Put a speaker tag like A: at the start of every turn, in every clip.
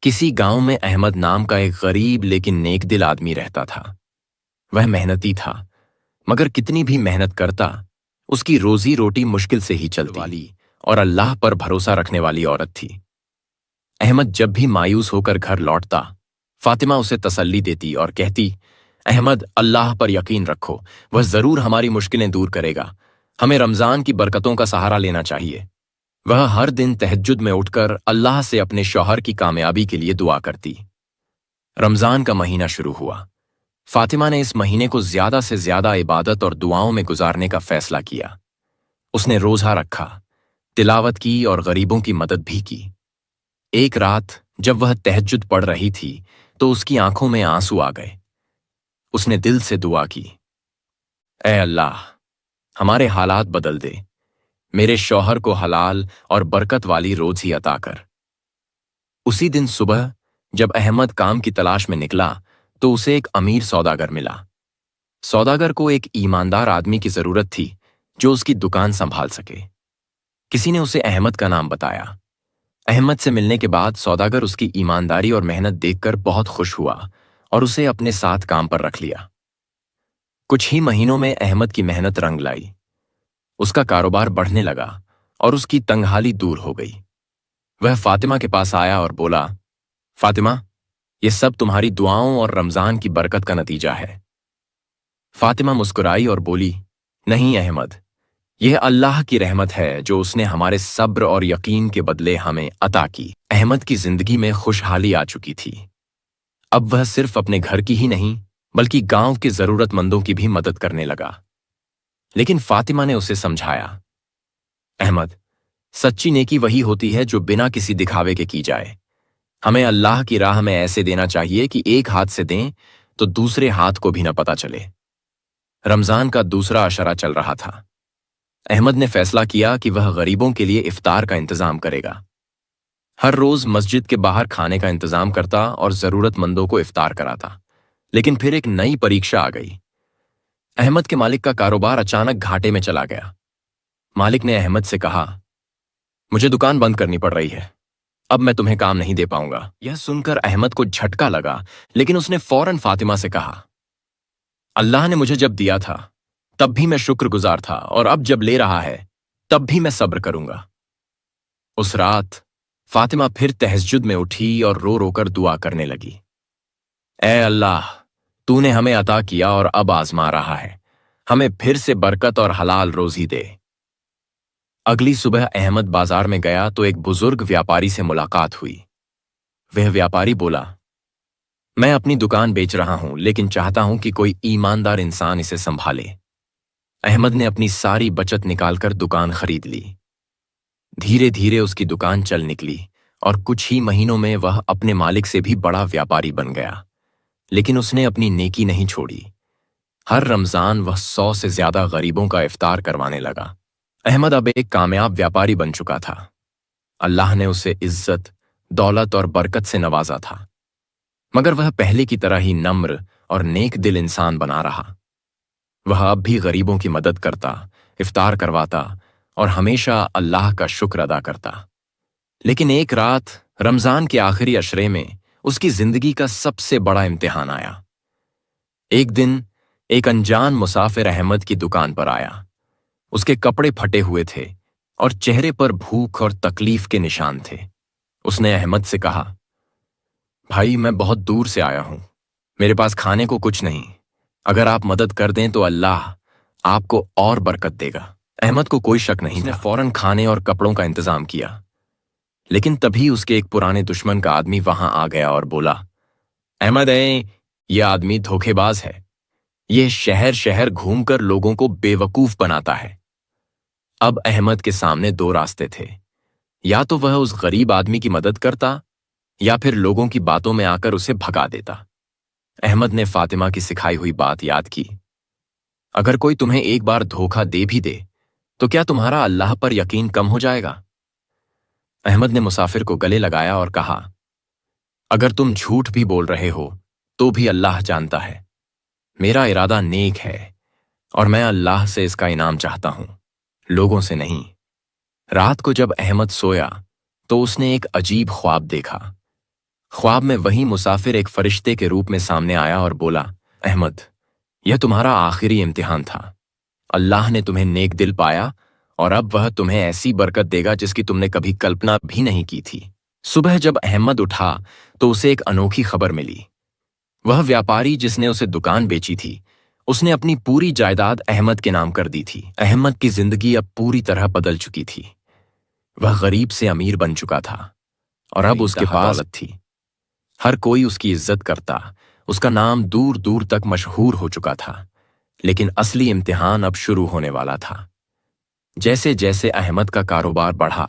A: کسی گاؤں میں احمد نام کا ایک غریب لیکن نیک دل آدمی رہتا تھا۔ وہ محنتی تھا، مگر کتنی بھی محنت کرتا اس کی روزی روٹی مشکل سے ہی چلتی والی اور اللہ پر بھروسہ رکھنے والی عورت تھی۔ احمد جب بھی مایوس ہو کر گھر لوٹتا، فاطمہ اسے تسلی دیتی اور کہتی، احمد، اللہ پر یقین رکھو، وہ ضرور ہماری مشکلیں دور کرے گا، ہمیں رمضان کی برکتوں کا سہارا لینا چاہیے۔ وہ ہر دن تہجد میں اٹھ کر اللہ سے اپنے شوہر کی کامیابی کے لیے دعا کرتی۔ رمضان کا مہینہ شروع ہوا۔ فاطمہ نے اس مہینے کو زیادہ سے زیادہ عبادت اور دعاؤں میں گزارنے کا فیصلہ کیا۔ اس نے روزہ رکھا، تلاوت کی اور غریبوں کی مدد بھی کی۔ ایک رات جب وہ تہجد پڑھ رہی تھی تو اس کی آنکھوں میں آنسو آ گئے۔ اس نے دل سے دعا کی، اے اللہ، ہمارے حالات بدل دے، میرے شوہر کو حلال اور برکت والی روزی عطا کر۔ اسی دن صبح جب احمد کام کی تلاش میں نکلا تو اسے ایک امیر سوداگر ملا۔ سوداگر کو ایک ایماندار آدمی کی ضرورت تھی جو اس کی دکان سنبھال سکے۔ کسی نے اسے احمد کا نام بتایا۔ احمد سے ملنے کے بعد سوداگر اس کی ایمانداری اور محنت دیکھ کر بہت خوش ہوا اور اسے اپنے ساتھ کام پر رکھ لیا۔ کچھ ہی مہینوں میں احمد کی محنت رنگ لائی۔ اس کا کاروبار بڑھنے لگا اور اس کی تنگحالی دور ہو گئی۔ وہ فاطمہ کے پاس آیا اور بولا، فاطمہ، یہ سب تمہاری دعاؤں اور رمضان کی برکت کا نتیجہ ہے۔ فاطمہ مسکرائی اور بولی، نہیں احمد، یہ اللہ کی رحمت ہے جو اس نے ہمارے صبر اور یقین کے بدلے ہمیں عطا کی۔ احمد کی زندگی میں خوشحالی آ چکی تھی۔ اب وہ صرف اپنے گھر کی ہی نہیں بلکہ گاؤں کے ضرورت مندوں کی بھی مدد کرنے لگا۔ لیکن فاطمہ نے اسے سمجھایا، احمد، سچی نیکی وہی ہوتی ہے جو بنا کسی دکھاوے کے کی جائے۔ ہمیں اللہ کی راہ میں ایسے دینا چاہیے کہ ایک ہاتھ سے دیں تو دوسرے ہاتھ کو بھی نہ پتہ چلے۔ رمضان کا دوسرا عشرہ چل رہا تھا۔ احمد نے فیصلہ کیا کہ وہ غریبوں کے لیے افطار کا انتظام کرے گا۔ ہر روز مسجد کے باہر کھانے کا انتظام کرتا اور ضرورت مندوں کو افطار کراتا۔ لیکن پھر ایک نئی پریکشا آ گئی۔ احمد کے مالک کا کاروبار اچانک گھاٹے میں چلا گیا۔ مالک نے احمد سے کہا، مجھے دکان بند کرنی پڑ رہی ہے، اب میں تمہیں کام نہیں دے پاؤں گا۔ یہ سن کر احمد کو جھٹکا لگا، لیکن اس نے فوراً فاطمہ سے کہا، اللہ نے مجھے جب دیا تھا تب بھی میں شکر گزار تھا، اور اب جب لے رہا ہے تب بھی میں صبر کروں گا۔ اس رات فاطمہ پھر تہجد میں اٹھی اور رو رو کر دعا کرنے لگی، اے اللہ، تو نے ہمیں عطا کیا اور اب آزما رہا ہے، ہمیں پھر سے برکت اور حلال روزی دے۔ اگلی صبح احمد بازار میں گیا تو ایک بزرگ ویاپاری سے ملاقات ہوئی۔ وہ ویاپاری بولا، میں اپنی دکان بیچ رہا ہوں لیکن چاہتا ہوں کہ کوئی ایماندار انسان اسے سنبھالے۔ احمد نے اپنی ساری بچت نکال کر دکان خرید لی۔ دھیرے دھیرے اس کی دکان چل نکلی اور کچھ ہی مہینوں میں وہ اپنے مالک سے بھی بڑا ویاپاری بن گیا۔ لیکن اس نے اپنی نیکی نہیں چھوڑی۔ ہر رمضان وہ 100 سے زیادہ غریبوں کا افطار کروانے لگا۔ احمد اب ایک کامیاب ویاپاری بن چکا تھا۔ اللہ نے اسے عزت، دولت اور برکت سے نوازا تھا، مگر وہ پہلے کی طرح ہی نمر اور نیک دل انسان بنا رہا۔ وہ اب بھی غریبوں کی مدد کرتا، افطار کرواتا اور ہمیشہ اللہ کا شکر ادا کرتا۔ لیکن ایک رات رمضان کے آخری عشرے میں اس کی زندگی کا سب سے بڑا امتحان آیا۔ ایک دن ایک انجان مسافر احمد کی دکان پر آیا۔ اس کے کپڑے پھٹے ہوئے تھے اور چہرے پر بھوک اور تکلیف کے نشان تھے۔ اس نے احمد سے کہا، بھائی، میں بہت دور سے آیا ہوں، میرے پاس کھانے کو کچھ نہیں، اگر آپ مدد کر دیں تو اللہ آپ کو اور برکت دے گا۔ احمد کو کوئی شک نہیں تھا۔ اس نے فوراً کھانے اور کپڑوں کا انتظام کیا۔ لیکن تبھی اس کے ایک پرانے دشمن کا آدمی وہاں آ گیا اور بولا، احمد، یہ آدمی دھوکے باز ہے، یہ شہر شہر گھوم کر لوگوں کو بے وقوف بناتا ہے۔ اب احمد کے سامنے دو راستے تھے، یا تو وہ اس غریب آدمی کی مدد کرتا یا پھر لوگوں کی باتوں میں آ کر اسے بھگا دیتا۔ احمد نے فاطمہ کی سکھائی ہوئی بات یاد کی، اگر کوئی تمہیں ایک بار دھوکہ دے بھی دے تو کیا تمہارا اللہ پر یقین کم ہو جائے گا؟ احمد نے مسافر کو گلے لگایا اور کہا، اگر تم جھوٹ بھی بول رہے ہو تو بھی اللہ جانتا ہے، میرا ارادہ نیک ہے اور میں اللہ سے اس کا انعام چاہتا ہوں، لوگوں سے نہیں۔ رات کو جب احمد سویا تو اس نے ایک عجیب خواب دیکھا۔ ख्वाब में वही मुसाफिर एक फरिश्ते के रूप में सामने आया और बोला, अहमद, यह तुम्हारा आखिरी इम्तिहान था। अल्लाह ने तुम्हें नेक दिल पाया और अब वह तुम्हें ऐसी बरकत देगा जिसकी तुमने कभी कल्पना भी नहीं की थी। सुबह जब अहमद उठा तो उसे एक अनोखी खबर मिली। वह व्यापारी जिसने उसे दुकान बेची थी, उसने अपनी पूरी जायदाद अहमद के नाम कर दी थी। अहमद की जिंदगी अब पूरी तरह बदल चुकी थी। वह गरीब से अमीर बन चुका था और अब उसके पास दौलत थी। हर कोई उसकी इज्जत करता, उसका नाम दूर दूर तक मशहूर हो चुका था। लेकिन असली इम्तिहान अब शुरू होने वाला था। जैसे जैसे अहमद का कारोबार बढ़ा,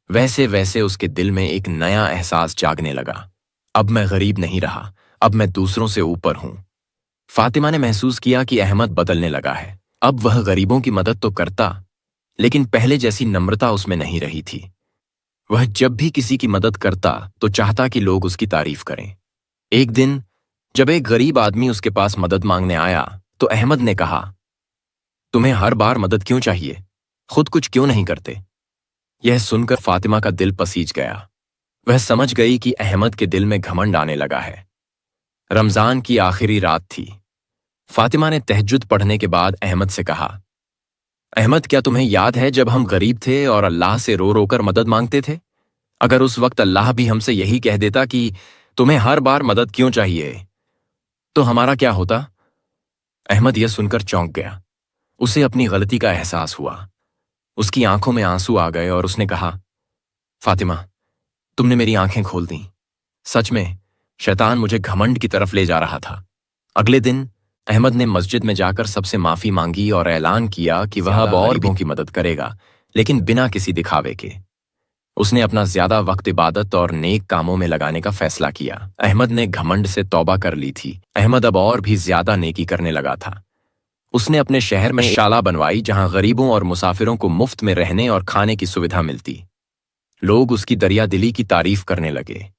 A: वैसे वैसे उसके दिल में एक नया एहसास जागने लगा। अब मैं गरीब नहीं रहा, अब मैं दूसरों से ऊपर हूं। फातिमा ने महसूस किया कि अहमद बदलने लगा है। अब वह गरीबों की मदद तो करता, लेकिन पहले जैसी नम्रता उसमें नहीं रही थी। वह जब भी किसी की मदद करता तो चाहता कि लोग उसकी तारीफ करें। एक दिन जब एक गरीब आदमी उसके पास मदद मांगने आया तो अहमद ने कहा, तुम्हें हर बार मदद क्यों चाहिए? खुद कुछ क्यों नहीं करते? यह सुनकर फातिमा का दिल पसीज गया। वह समझ गई कि अहमद के दिल में घमंड आने लगा है। रमजान की आखिरी रात थी। फातिमा ने तहज्जुद पढ़ने के बाद अहमद से कहा, अहमद, क्या तुम्हें याद है जब हम गरीब थे और अल्लाह से रो रो कर मदद मांगते थे? अगर उस वक्त अल्लाह भी हमसे यही कह देता कि तुम्हें हर बार मदद क्यों चाहिए, तो हमारा क्या होता? अहमद यह सुनकर चौंक गया। उसे अपनी गलती का एहसास हुआ। उसकी आंखों में आंसू आ गए और उसने कहा, फातिमा, तुमने मेरी आंखें खोल दी। सच में शैतान मुझे घमंड की तरफ ले जा रहा था। अगले दिन अहमद ने मस्जिद में जाकर सबसे माफी मांगी और ऐलान किया कि वह अब और गरीबों की मदद करेगा, लेकिन बिना किसी दिखावे के। उसने अपना ज्यादा वक्त इबादत और नेक कामों में लगाने का फैसला किया। अहमद ने घमंड से तौबा कर ली थी। अहमद अब और भी ज्यादा नेकी करने लगा था। उसने अपने शहर में शाला बनवाई जहां गरीबों और मुसाफिरों को मुफ्त में रहने और खाने की सुविधा मिलती। लोग उसकी दरियादिली की तारीफ करने लगे।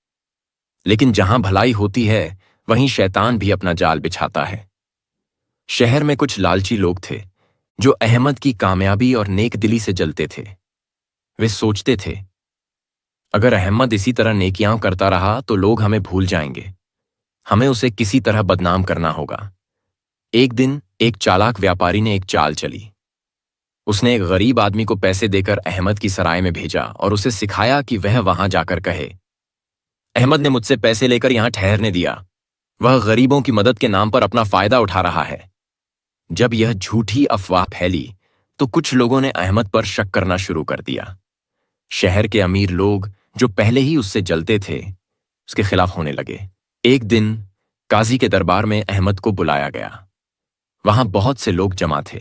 A: लेकिन जहां भलाई होती है वहीं शैतान भी अपना जाल बिछाता है। शहर में कुछ लालची लोग थे जो अहमद की कामयाबी और नेक दिली से जलते थे। वे सोचते थे, अगर अहमद इसी तरह नेकियां करता रहा तो लोग हमें भूल जाएंगे, हमें उसे किसी तरह बदनाम करना होगा। एक दिन एक चालाक व्यापारी ने एक चाल चली। उसने एक गरीब आदमी को पैसे देकर अहमद की सराय में भेजा और उसे सिखाया कि वह वहां जाकर कहे, अहमद ने मुझसे पैसे लेकर यहां ठहरने दिया, वह गरीबों की मदद के नाम पर अपना फायदा उठा रहा है। जब यह झूठी अफवाह फैली तो कुछ लोगों ने अहमद पर शक करना शुरू कर दिया। शहर के अमीर लोग जो पहले ही उससे जलते थे, उसके खिलाफ होने लगे। एक दिन काजी के दरबार में अहमद को बुलाया गया। वहां बहुत से लोग जमा थे।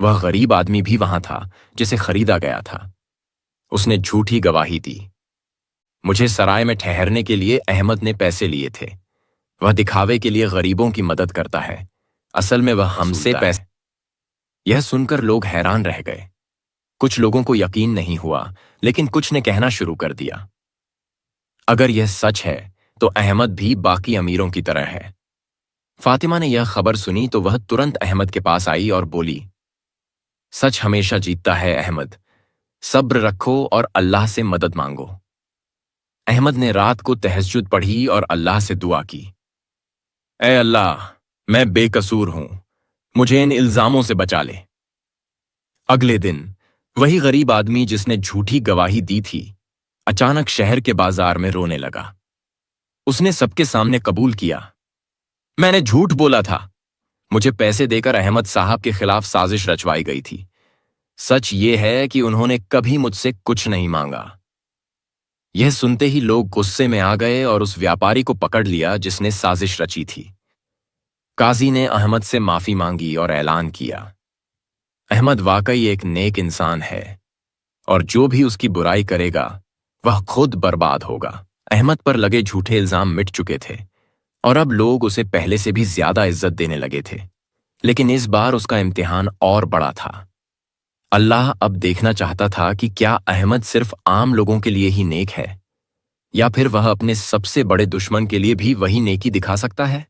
A: वह गरीब आदमी भी वहां था जिसे खरीदा गया था। उसने झूठी गवाही दी। मुझे सराय में ठहरने के लिए अहमद ने पैसे लिए थे। वह दिखावे के लिए गरीबों की मदद करता है, असल में वह हमसे पैसे। यह सुनकर लोग हैरान रह गए। कुछ लोगों को यकीन नहीं हुआ, लेकिन कुछ ने कहना शुरू कर दिया, अगर यह सच है तो अहमद भी बाकी अमीरों की तरह है। फातिमा ने यह खबर सुनी तो वह तुरंत अहमद के पास आई और बोली, सच हमेशा जीतता है अहमद, सब्र रखो और अल्लाह से मदद मांगो। अहमद ने रात को तहज्जुद पढ़ी और अल्लाह से दुआ की, ऐ अल्लाह, मैं बेकसूर हूं, मुझे इन इल्जामों से बचा ले। अगले दिन वही गरीब आदमी जिसने झूठी गवाही दी थी, अचानक शहर के बाजार में रोने लगा। उसने सबके सामने कबूल किया, मैंने झूठ बोला था। मुझे पैसे देकर अहमद साहब के खिलाफ साजिश रचवाई गई थी। सच ये है कि उन्होंने कभी मुझसे कुछ नहीं मांगा। यह सुनते ही लोग गुस्से में आ गए और उस व्यापारी को पकड़ लिया जिसने साजिश रची थी। काजी ने अहमद से माफी मांगी और ऐलान किया, अहमद वाकई एक नेक इंसान है और जो भी उसकी बुराई करेगा वह खुद बर्बाद होगा। अहमद पर लगे झूठे इल्जाम मिट चुके थे और अब लोग उसे पहले से भी ज्यादा इज्जत देने लगे थे। लेकिन इस बार उसका इम्तिहान और बड़ा था। अल्लाह अब देखना चाहता था कि क्या अहमद सिर्फ आम लोगों के लिए ही नेक है या फिर वह अपने सबसे बड़े दुश्मन के लिए भी वही नेकी दिखा सकता है।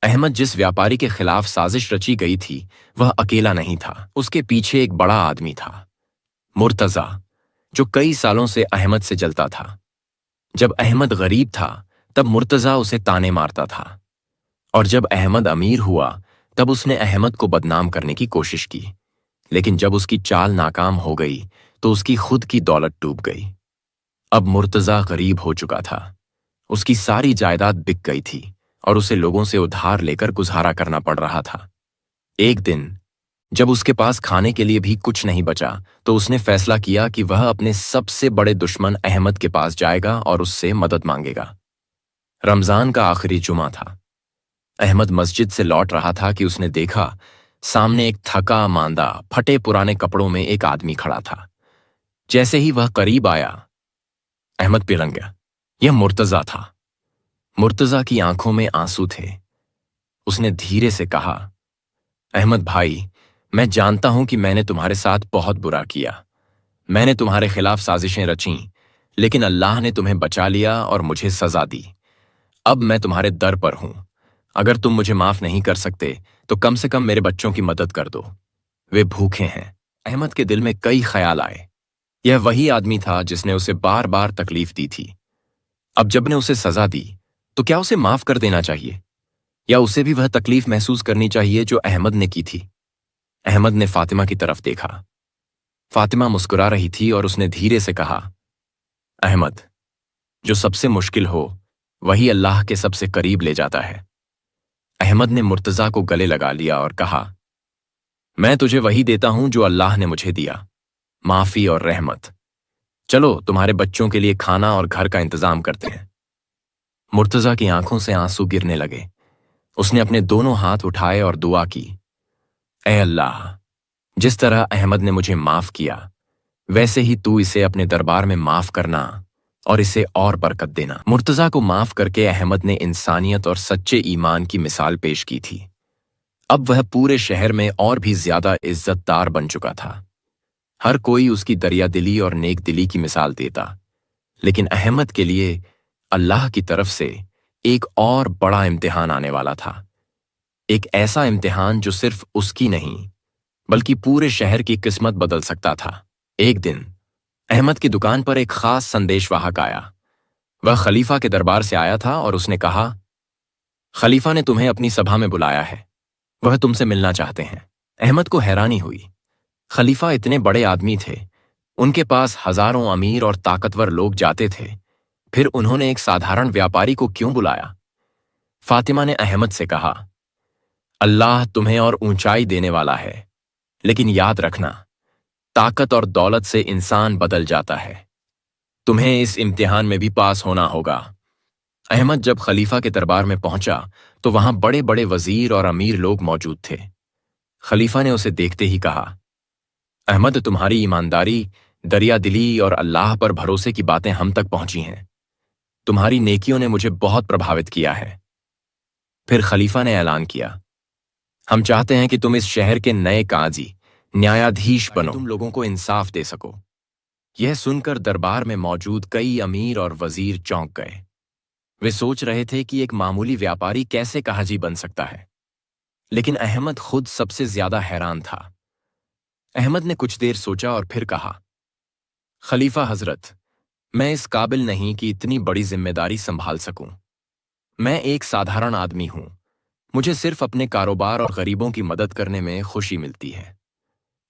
A: अहमद जिस व्यापारी के खिलाफ साजिश रची गई थी वह अकेला नहीं था। उसके पीछे एक बड़ा आदमी था, मुर्तजा, जो कई सालों से अहमद से जलता था। जब अहमद गरीब था तब मुर्तज़ा उसे ताने मारता था, और जब अहमद अमीर हुआ तब उसने अहमद को बदनाम करने की कोशिश की। लेकिन जब उसकी चाल नाकाम हो गई तो उसकी खुद की दौलत डूब गई। अब मुर्तज़ा गरीब हो चुका था, उसकी सारी जायदाद बिक गई थी और उसे लोगों से उधार लेकर गुजारा करना पड़ रहा था। एक दिन जब उसके पास खाने के लिए भी कुछ नहीं बचा तो उसने फैसला किया कि वह अपने सबसे बड़े दुश्मन अहमद के पास जाएगा और उससे मदद मांगेगा। रमजान का आखिरी जुमा था। अहमद मस्जिद से लौट रहा था कि उसने देखा सामने एक थका मांदा फटे पुराने कपड़ों में एक आदमी खड़ा था। जैसे ही वह करीब आया, अहमद पिघल गया। यह मुर्तज़ा था। मुर्तज़ा की आंखों में आंसू थे। उसने धीरे से कहा, अहमद भाई, मैं जानता हूं कि मैंने तुम्हारे साथ बहुत बुरा किया। मैंने तुम्हारे खिलाफ साजिशें रचीं, लेकिन अल्लाह ने तुम्हें बचा लिया और मुझे सजा दी। अब मैं तुम्हारे दर पर हूं। अगर तुम मुझे माफ नहीं कर सकते तो कम से कम मेरे बच्चों की मदद कर दो, वे भूखे हैं। अहमद के दिल में कई ख्याल आए। यह वही आदमी था जिसने उसे बार बार तकलीफ दी थी। अब जब ने उसे सजा दी तो क्या उसे माफ कर देना चाहिए, या उसे भी वह तकलीफ महसूस करनी चाहिए जो अहमद ने की थी? अहमद ने फातिमा की तरफ देखा। फातिमा मुस्कुरा रही थी और उसने धीरे से कहा, अहमद, जो सबसे मुश्किल हो वही अल्लाह के सबसे करीब ले जाता है। अहमद ने मुर्तज़ा को गले लगा लिया और कहा, मैं तुझे वही देता हूं जो अल्लाह ने मुझे दिया, माफी और रहमत। चलो तुम्हारे बच्चों के लिए खाना और घर का इंतजाम करते हैं। मुर्तज़ा की आंखों से आंसू गिरने लगे। उसने अपने दोनों हाथ उठाए और दुआ की, ऐ अल्लाह, जिस तरह अहमद ने मुझे माफ किया वैसे ही तू इसे अपने दरबार में माफ करना और इसे और बरकत देना। मुर्तज़ा को माफ करके अहमद ने इंसानियत और सच्चे ईमान की मिसाल पेश की थी। अब वह पूरे शहर में और भी ज्यादा इज्जतदार बन चुका था। हर कोई उसकी दरियादिली और नेक दिली की मिसाल देता। लेकिन अहमद के लिए अल्लाह की तरफ से एक और बड़ा इम्तिहान आने वाला था। एक ऐसा इम्तिहान जो सिर्फ उसकी नहीं बल्कि पूरे शहर की किस्मत बदल सकता था। एक दिन अहमद की दुकान पर एक खास संदेशवाहक आया। वह खलीफा के दरबार से आया था और उसने कहा, खलीफा ने तुम्हें अपनी सभा में बुलाया है, वह तुमसे मिलना चाहते हैं। अहमद को हैरानी हुई। खलीफा इतने बड़े आदमी थे, उनके पास हजारों अमीर और ताकतवर लोग जाते थे, फिर उन्होंने एक साधारण व्यापारी को क्यों बुलाया? फातिमा ने अहमद से कहा, अल्लाह तुम्हें और ऊंचाई देने वाला है, लेकिन याद रखना, ताकत और दौलत से इंसान बदल जाता है। तुम्हें इस इम्तिहान में भी पास होना होगा। अहमद जब खलीफा के दरबार में पहुंचा तो वहां बड़े बड़े वजीर और अमीर लोग मौजूद थे। खलीफा ने उसे देखते ही कहा, अहमद, तुम्हारी ईमानदारी, दरियादिली और अल्लाह पर भरोसे की बातें हम तक पहुंची हैं। तुम्हारी नेकियों ने मुझे बहुत प्रभावित किया है। फिर खलीफा ने ऐलान किया, हम चाहते हैं कि तुम इस शहर के नए काजी, न्यायाधीश बनो, तुम लोगों को इंसाफ दे सको। यह सुनकर दरबार में मौजूद कई अमीर और वजीर चौंक गए। वे सोच रहे थे कि एक मामूली व्यापारी कैसे काजी बन सकता है, लेकिन अहमद खुद सबसे ज्यादा हैरान था। अहमद ने कुछ देर सोचा और फिर कहा, खलीफा हजरत, मैं इस काबिल नहीं कि इतनी बड़ी जिम्मेदारी संभाल सकूं। मैं एक साधारण आदमी हूं। मुझे सिर्फ अपने कारोबार और गरीबों की मदद करने में खुशी मिलती है।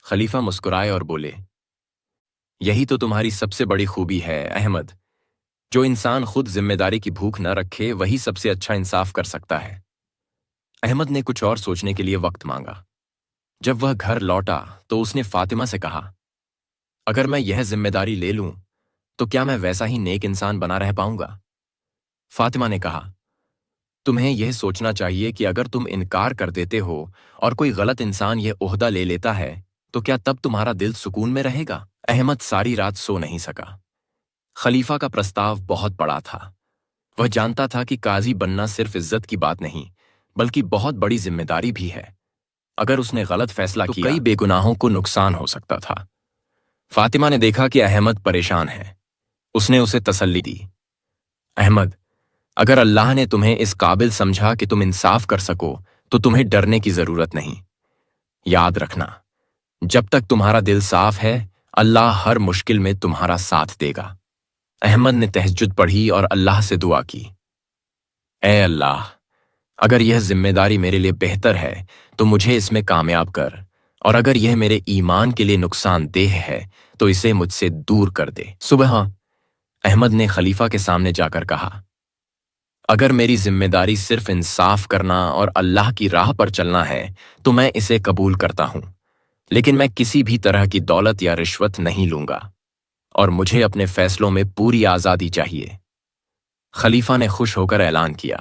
A: खलीफा मुस्कुराए और बोले, यही तो तुम्हारी सबसे बड़ी खूबी है अहमद। जो इंसान खुद जिम्मेदारी की भूख न रखे वही सबसे अच्छा इंसाफ कर सकता है। अहमद ने कुछ और सोचने के लिए वक्त मांगा। जब वह घर लौटा तो उसने फातिमा से कहा, अगर मैं यह जिम्मेदारी ले लूं तो क्या मैं वैसा ही नेक इंसान बना रह पाऊंगा? फातिमा ने कहा, तुम्हें यह सोचना चाहिए कि अगर तुम इनकार कर देते हो और कोई गलत इंसान यह ओहदा ले लेता है तो क्या तब तुम्हारा दिल सुकून में रहेगा? अहमद सारी रात सो नहीं सका। खलीफा का प्रस्ताव बहुत बड़ा था। वह जानता था कि काजी बनना सिर्फ इज्जत की बात नहीं बल्कि बहुत बड़ी जिम्मेदारी भी है। अगर उसने गलत फैसला किया तो कई बेगुनाहों को नुकसान हो सकता था। फातिमा ने देखा कि अहमद परेशान है। उसने उसे तसल्ली दी, अहमद, अगर अल्लाह ने तुम्हें इस काबिल समझा कि तुम इंसाफ कर सको तो तुम्हें डरने की जरूरत नहीं। याद रखना, जब तक तुम्हारा दिल साफ है अल्लाह हर मुश्किल में तुम्हारा साथ देगा। احمد نے تہجد پڑھی اور اللہ سے دعا کی، اے اللہ، اگر یہ ذمہ داری میرے لیے بہتر ہے تو مجھے اس میں کامیاب کر، اور اگر یہ میرے ایمان کے لیے نقصان دہ ہے تو اسے مجھ سے دور کر دے۔ صبح احمد نے خلیفہ کے سامنے جا کر کہا، اگر میری ذمہ داری صرف انصاف کرنا اور اللہ کی راہ پر چلنا ہے تو میں اسے قبول کرتا ہوں، لیکن میں کسی بھی طرح کی دولت یا رشوت نہیں لوں گا، اور مجھے اپنے فیصلوں میں پوری آزادی چاہیے۔ خلیفہ نے خوش ہو کر اعلان کیا،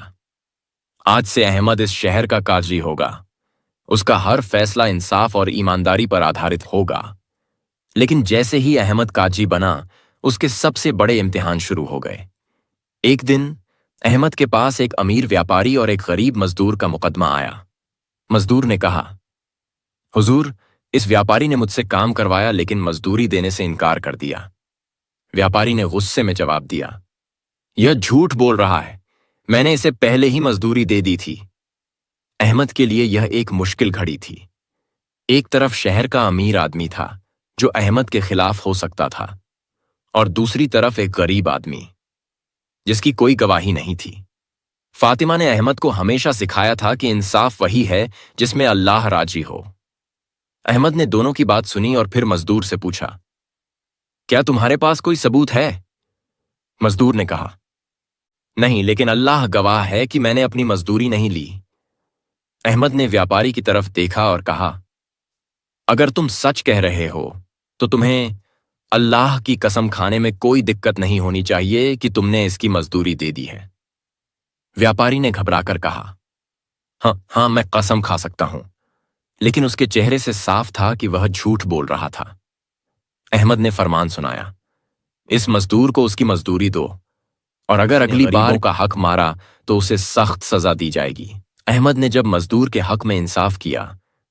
A: آج سے احمد اس شہر کا قاضی ہوگا، اس کا ہر فیصلہ انصاف اور ایمانداری پر آدھارت ہوگا۔ لیکن جیسے ہی احمد قاضی بنا، اس کے سب سے بڑے امتحان شروع ہو گئے۔ ایک دن احمد کے پاس ایک امیر ویاپاری اور ایک غریب مزدور کا مقدمہ آیا۔ مزدور نے کہا، حضور، اس ویاپاری نے مجھ سے کام کروایا لیکن مزدوری دینے سے انکار کر دیا۔ ویاپاری نے غصے میں جواب دیا، یہ جھوٹ بول رہا ہے، میں نے اسے پہلے ہی مزدوری دے دی تھی۔ احمد کے لیے یہ ایک مشکل گھڑی تھی۔ ایک طرف شہر کا امیر آدمی تھا جو احمد کے خلاف ہو سکتا تھا، اور دوسری طرف ایک غریب آدمی جس کی کوئی گواہی نہیں تھی۔ فاطمہ نے احمد کو ہمیشہ سکھایا تھا کہ انصاف وہی ہے جس میں اللہ راضی ہو۔ احمد نے دونوں کی بات سنی اور پھر مزدور سے پوچھا، کیا تمہارے پاس کوئی ثبوت ہے؟ مزدور نے کہا، نہیں، لیکن اللہ گواہ ہے کہ میں نے اپنی مزدوری نہیں لی۔ احمد نے ویاپاری کی طرف دیکھا اور کہا، اگر تم سچ کہہ رہے ہو تو تمہیں اللہ کی قسم کھانے میں کوئی دقت نہیں ہونی چاہیے کہ تم نے اس کی مزدوری دے دی ہے۔ ویاپاری نے گھبرا کر کہا، ہاں میں قسم کھا سکتا ہوں، لیکن اس کے چہرے سے صاف تھا کہ وہ جھوٹ بول رہا تھا۔ احمد نے فرمان سنایا، اس مزدور کو اس کی مزدوری دو، اور اگر اگلی بار کا حق مارا تو اسے سخت سزا دی جائے گی۔ احمد نے جب مزدور کے حق میں انصاف کیا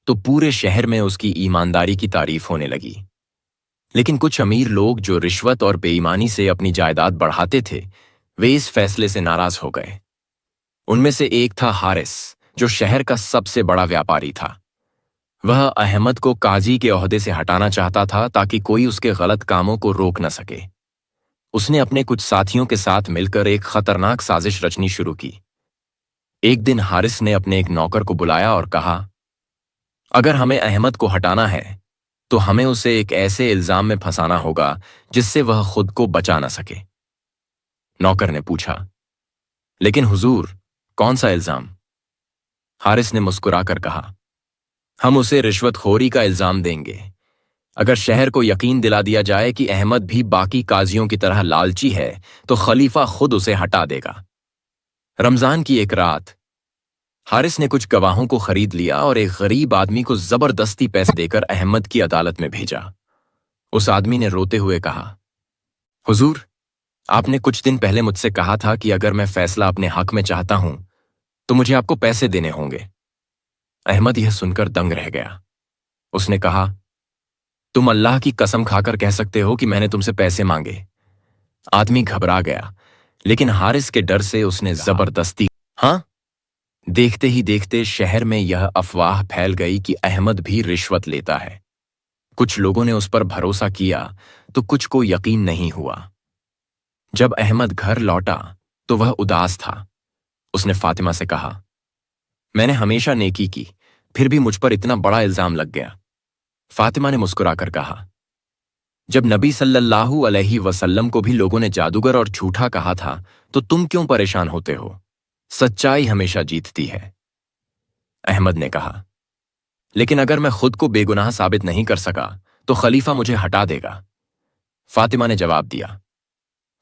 A: تو پورے شہر میں اس کی ایمانداری کی تعریف ہونے لگی۔ لیکن کچھ امیر لوگ جو رشوت اور بے ایمانی سے اپنی جائیداد بڑھاتے تھے، وہ اس فیصلے سے ناراض ہو گئے۔ ان میں سے ایک تھا حارث، جو شہر کا سب سے بڑا ویاپاری تھا۔ وہ احمد کو قاضی کے عہدے سے ہٹانا چاہتا تھا تاکہ کوئی اس کے غلط کاموں کو روک نہ سکے۔ اس نے اپنے کچھ ساتھیوں کے ساتھ مل کر ایک خطرناک سازش رچنی شروع کی۔ ایک دن حارث نے اپنے ایک نوکر کو بلایا اور کہا، اگر ہمیں احمد کو ہٹانا ہے تو ہمیں اسے ایک ایسے الزام میں پھنسانا ہوگا جس سے وہ خود کو بچا نہ سکے۔ نوکر نے پوچھا، لیکن حضور، کون سا الزام؟ حارث نے مسکرا کر کہا، ہم اسے رشوت خوری کا الزام دیں گے۔ اگر شہر کو یقین دلا دیا جائے کہ احمد بھی باقی قاضیوں کی طرح لالچی ہے تو خلیفہ خود اسے ہٹا دے گا۔ رمضان کی ایک رات حارث نے کچھ گواہوں کو خرید لیا اور ایک غریب آدمی کو زبردستی پیسے دے کر احمد کی عدالت میں بھیجا۔ اس آدمی نے روتے ہوئے کہا، حضور، آپ نے کچھ دن پہلے مجھ سے کہا تھا کہ اگر میں فیصلہ اپنے حق میں چاہتا ہوں تو مجھے آپ کو پیسے دینے ہوں گے۔ احمد یہ سن کر دنگ رہ گیا۔ اس نے کہا، تم اللہ کی قسم کھا کر کہہ سکتے ہو کہ میں نے تم سے پیسے مانگے۔ آدمی گھبرا گیا، لیکن حارث کے ڈر سے اس نے زبردستی دیکھتے ہی دیکھتے شہر میں یہ افواہ پھیل گئی کہ احمد بھی رشوت لیتا ہے۔ کچھ لوگوں نے اس پر بھروسہ کیا تو کچھ کو یقین نہیں ہوا۔ جب احمد گھر لوٹا تو وہ اداس تھا۔ اس نے فاطمہ سے کہا، میں نے ہمیشہ نیکی کی، پھر بھی مجھ پر اتنا بڑا الزام لگ گیا۔ فاطمہ نے مسکرا کر کہا، جب نبی صلی اللہ علیہ وسلم کو بھی لوگوں نے جادوگر اور جھوٹا کہا تھا تو تم کیوں پریشان ہوتے ہو؟ سچائی ہمیشہ جیتتی ہے۔ احمد نے کہا، لیکن اگر میں خود کو بے گناہ ثابت نہیں کر سکا تو خلیفہ مجھے ہٹا دے گا۔ فاطمہ نے جواب دیا،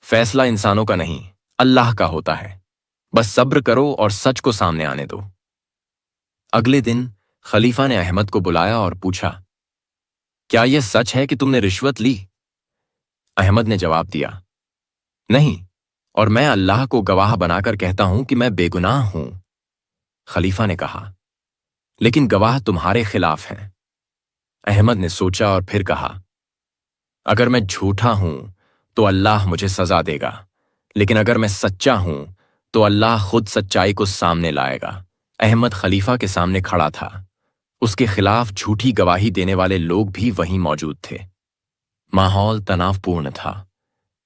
A: فیصلہ انسانوں کا نہیں، اللہ کا ہوتا ہے، بس صبر کرو اور سچ کو سامنے آنے دو۔ اگلے دن خلیفہ نے احمد کو بلایا اور پوچھا، کیا یہ سچ ہے کہ تم نے رشوت لی؟ احمد نے جواب دیا، نہیں، اور میں اللہ کو گواہ بنا کر کہتا ہوں کہ میں بے گناہ ہوں۔ خلیفہ نے کہا، لیکن گواہ تمہارے خلاف ہیں۔ احمد نے سوچا اور پھر کہا، اگر میں جھوٹا ہوں تو اللہ مجھے سزا دے گا، لیکن اگر میں سچا ہوں تو اللہ خود سچائی کو سامنے لائے گا۔ احمد خلیفہ کے سامنے کھڑا تھا۔ اس کے خلاف جھوٹی گواہی دینے والے لوگ بھی وہیں موجود تھے۔ ماحول تناؤ پورن تھا۔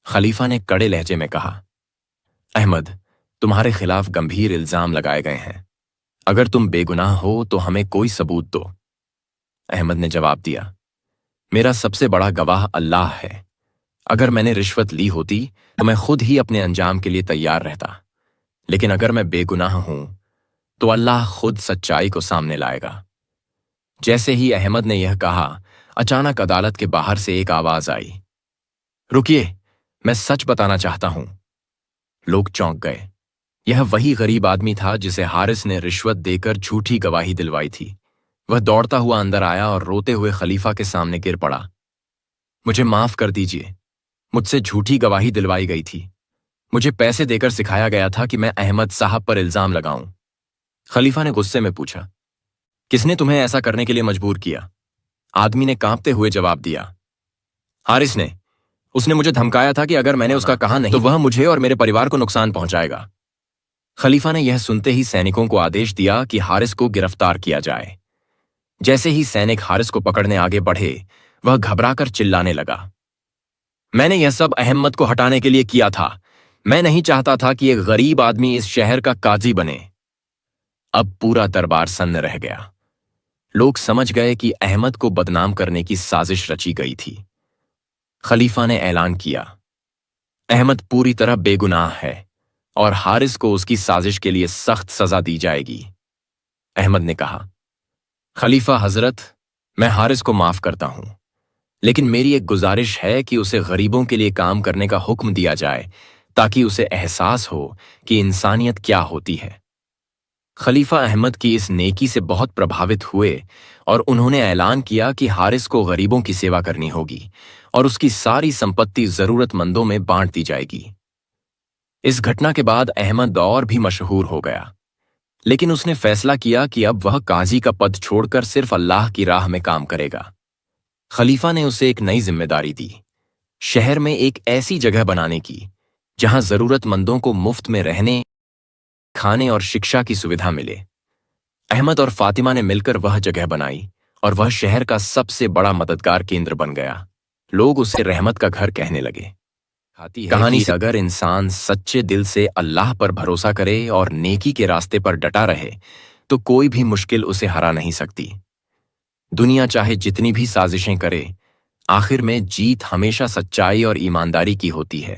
A: खलीफा ने कड़े लहजे में कहा, अहमद, तुम्हारे खिलाफ गंभीर इल्जाम लगाए गए हैं। अगर तुम बेगुनाह हो तो हमें कोई सबूत दो। अहमद ने जवाब दिया, मेरा सबसे बड़ा गवाह अल्लाह है। अगर मैंने रिश्वत ली होती तो मैं खुद ही अपने अंजाम के लिए तैयार रहता, लेकिन अगर मैं बेगुनाह हूं तो अल्लाह खुद सच्चाई को सामने लाएगा। जैसे ही अहमद ने यह कहा, अचानक अदालत के बाहर से एक आवाज आई, रुकिए, मैं सच बताना चाहता हूं। लोग चौंक गए। यह वही गरीब आदमी था जिसे हारिस ने रिश्वत देकर झूठी गवाही दिलवाई थी। वह दौड़ता हुआ अंदर आया और रोते हुए खलीफा के सामने गिर पड़ा। मुझे माफ कर दीजिए, मुझसे झूठी गवाही दिलवाई गई थी। मुझे पैसे देकर सिखाया गया था कि मैं अहमद साहब पर इल्जाम लगाऊं। खलीफा ने गुस्से में पूछा, किसने तुम्हें ऐसा करने के लिए मजबूर किया? आदमी ने कांपते हुए जवाब दिया, हारिस ने। उसने मुझे धमकाया था कि अगर मैंने उसका कहा नहीं तो वह मुझे और मेरे परिवार को नुकसान पहुंचाएगा। खलीफा ने यह सुनते ही सैनिकों को आदेश दिया कि हारिस को गिरफ्तार किया जाए। जैसे ही सैनिक हारिस को पकड़ने आगे बढ़े, वह घबराकर चिल्लाने लगा, मैंने यह सब अहमद को हटाने के लिए किया था। मैं नहीं चाहता था कि एक गरीब आदमी इस शहर का काजी बने। अब पूरा दरबार सन्न रह गया। लोग समझ गए कि अहमद को बदनाम करने की साजिश रची गई थी। खलीफा ने ऐलान किया, अहमद पूरी तरह बेगुनाह है और हारिस को उसकी साजिश के लिए सख्त सजा दी जाएगी। अहमद ने कहा, खलीफा हजरत, मैं हारिस को माफ करता हूं, लेकिन मेरी एक गुजारिश है कि उसे गरीबों के लिए काम करने का हुक्म दिया जाए ताकि उसे एहसास हो कि इंसानियत क्या होती है। खलीफा अहमद की इस नेकी से बहुत प्रभावित हुए और उन्होंने ऐलान किया कि हारिस को गरीबों की सेवा करनी होगी और उसकी सारी संपत्ति जरूरतमंदों में बांट दी जाएगी। इस घटना के बाद अहमद और भी मशहूर हो गया, लेकिन उसने फैसला किया कि अब वह काजी का पद छोड़कर सिर्फ अल्लाह की राह में काम करेगा। खलीफा ने उसे एक नई जिम्मेदारी दी, शहर में एक ऐसी जगह बनाने की जहां जरूरतमंदों को मुफ्त में रहने, खाने और शिक्षा की सुविधा मिले। अहमद और फातिमा ने मिलकर वह जगह बनाई और वह शहर का सबसे बड़ा मददगार केंद्र बन गया। लोग उसे रहमत का घर कहने लगे। कहानी से अगर इंसान सच्चे दिल से अल्लाह पर भरोसा करे और नेकी के रास्ते पर डटा रहे तो कोई भी मुश्किल उसे हरा नहीं सकती। दुनिया चाहे जितनी भी साजिशें करे, आखिर में जीत हमेशा सच्चाई और ईमानदारी की होती है।